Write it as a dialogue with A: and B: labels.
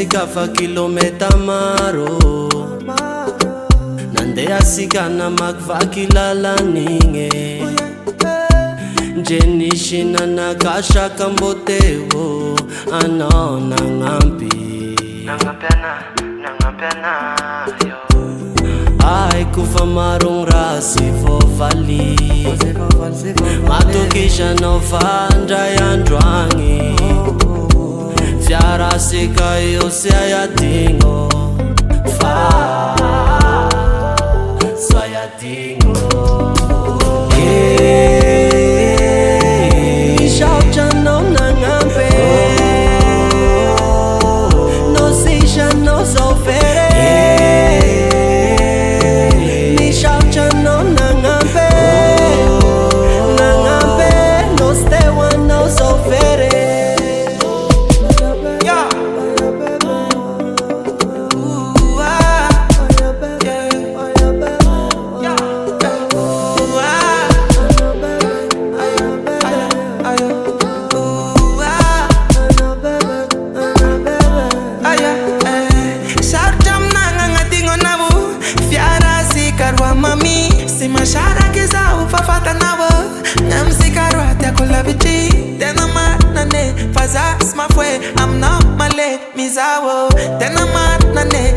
A: sika fa kilometa maro nandeha sika namakivaky lalan'igny nje nishinana kashaka mboteo anao nagnampy yo ay kufa marong rasi vovali matokishanao fandray androagny fiara sika io siayadigno fa soayadigno ishautranao nagnampe no sisha no sofere nishautranao nagnampe no stewa no sofere
B: Mashara kizao fafata nawo namsikaro hata kula bichi tena manane faza smafwe I'm not male mizawo tena manane